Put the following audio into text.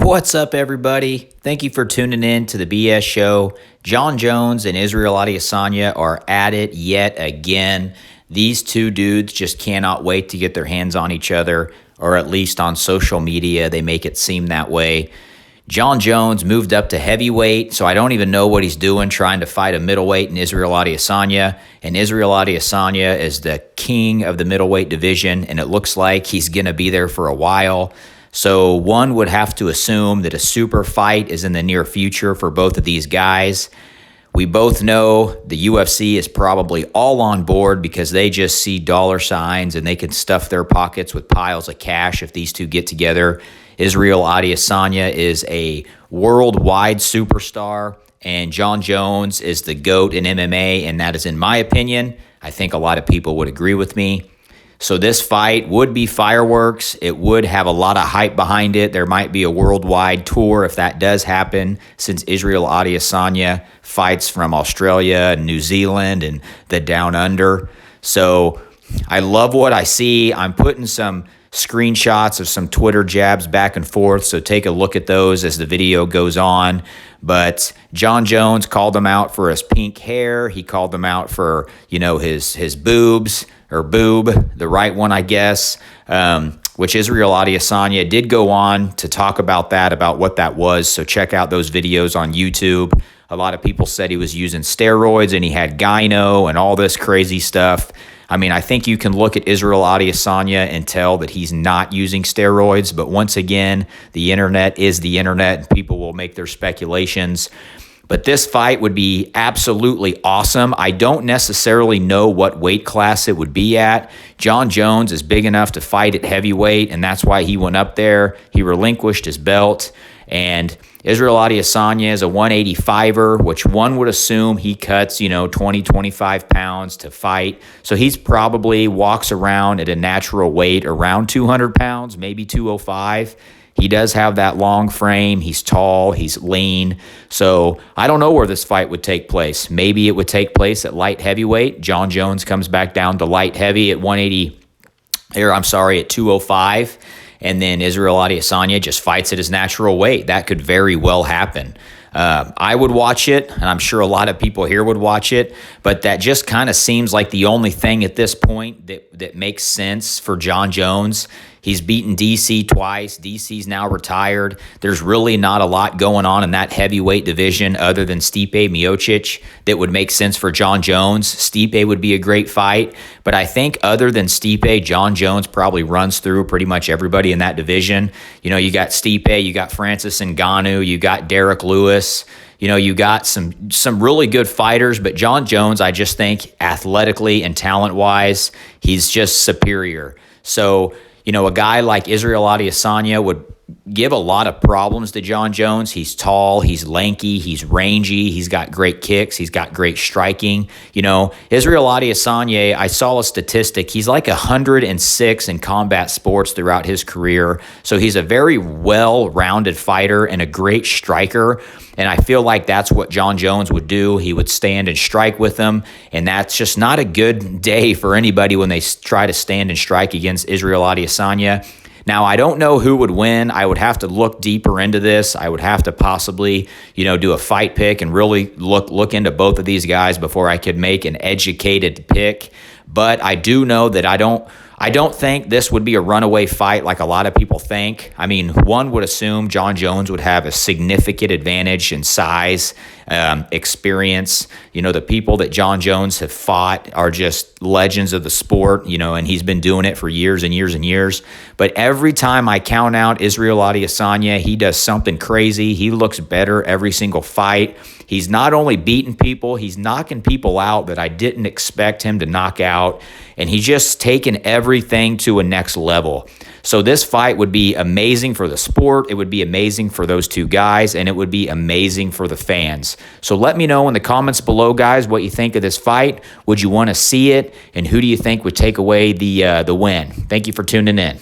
What's up, everybody? Thank you for tuning in to the BS show. Jon Jones and Israel Adesanya are at it yet again. These two dudes just cannot wait to get their hands on each other, or at least on social media, they make it seem that way. Jon Jones moved up to heavyweight, so I don't even know what he's doing trying to fight a middleweight in Israel Adesanya. And Israel Adesanya is the king of the middleweight division, and it looks like he's going to be there for a while. So one would have to assume that a super fight is in the near future for both of these guys. We both know the UFC is probably all on board because they just see dollar signs and they can stuff their pockets with piles of cash if these two get together. Israel Adesanya is a worldwide superstar, and Jon Jones is the GOAT in MMA, and that is in my opinion. I think a lot of people would agree with me. So this fight would be fireworks. It would have a lot of hype behind it. There might be a worldwide tour if that does happen, since Israel Adesanya fights from Australia and New Zealand and the Down Under. So I love what I see. I'm putting some screenshots of some Twitter jabs back and forth, so take a look at those as the video goes on. But Jon Jones called him out for his pink hair. He called him out for, his boobs, or boob, the right one, I guess, which Israel Adesanya did go on to talk about that, about what that was. So check out those videos on YouTube. A lot of people said he was using steroids and he had gyno and all this crazy stuff. I mean, I think you can look at Israel Adesanya and tell that he's not using steroids. But once again, the internet is the internet, and people will make their speculations. But this fight would be absolutely awesome. I don't necessarily know what weight class it would be at. Jon Jones is big enough to fight at heavyweight, and that's why he went up there. He relinquished his belt. And Israel Adesanya is a 185er, which one would assume he cuts, 20, 25 pounds to fight. So he's probably walks around at a natural weight around 200 pounds, maybe 205. He does have that long frame. He's tall. He's lean. So I don't know where this fight would take place. Maybe it would take place at light heavyweight. Jon Jones comes back down to light heavy at 205. And then Israel Adesanya just fights at his natural weight. That could very well happen. I would watch it, and I'm sure a lot of people here would watch it, but that just kind of seems like the only thing at this point that makes sense for Jon Jones. He's beaten DC twice. DC's now retired. There's really not a lot going on in that heavyweight division other than Stipe Miocic that would make sense for Jon Jones. Stipe would be a great fight, but I think other than Stipe, Jon Jones probably runs through pretty much everybody in that division. You got Stipe, you got Francis Ngannou, you got Derek Lewis. You got some really good fighters, but Jon Jones, I just think athletically and talent-wise, he's just superior. So, a guy like Israel Adesanya would give a lot of problems to Jon Jones. He's tall, he's lanky, he's rangy, he's got great kicks, he's got great striking. Israel Adesanya, I saw a statistic, he's like 106 in combat sports throughout his career. So he's a very well-rounded fighter and a great striker. And I feel like that's what Jon Jones would do. He would stand and strike with him, and that's just not a good day for anybody when they try to stand and strike against Israel Adesanya. Now, I don't know who would win. I would have to look deeper into this. I would have to possibly, do a fight pick and really look into both of these guys before I could make an educated pick. But I do know that I don't think this would be a runaway fight like a lot of people think. I mean, one would assume Jon Jones would have a significant advantage in size, experience. The people that Jon Jones have fought are just legends of the sport, and he's been doing it for years and years and years. But every time I count out Israel Adesanya, he does something crazy. He looks better every single fight. He's not only beating people, he's knocking people out that I didn't expect him to knock out. And he's just taken everything to a next level. So this fight would be amazing for the sport. It would be amazing for those two guys, and it would be amazing for the fans. So let me know in the comments below, guys, what you think of this fight. Would you want to see it? And who do you think would take away the win? Thank you for tuning in.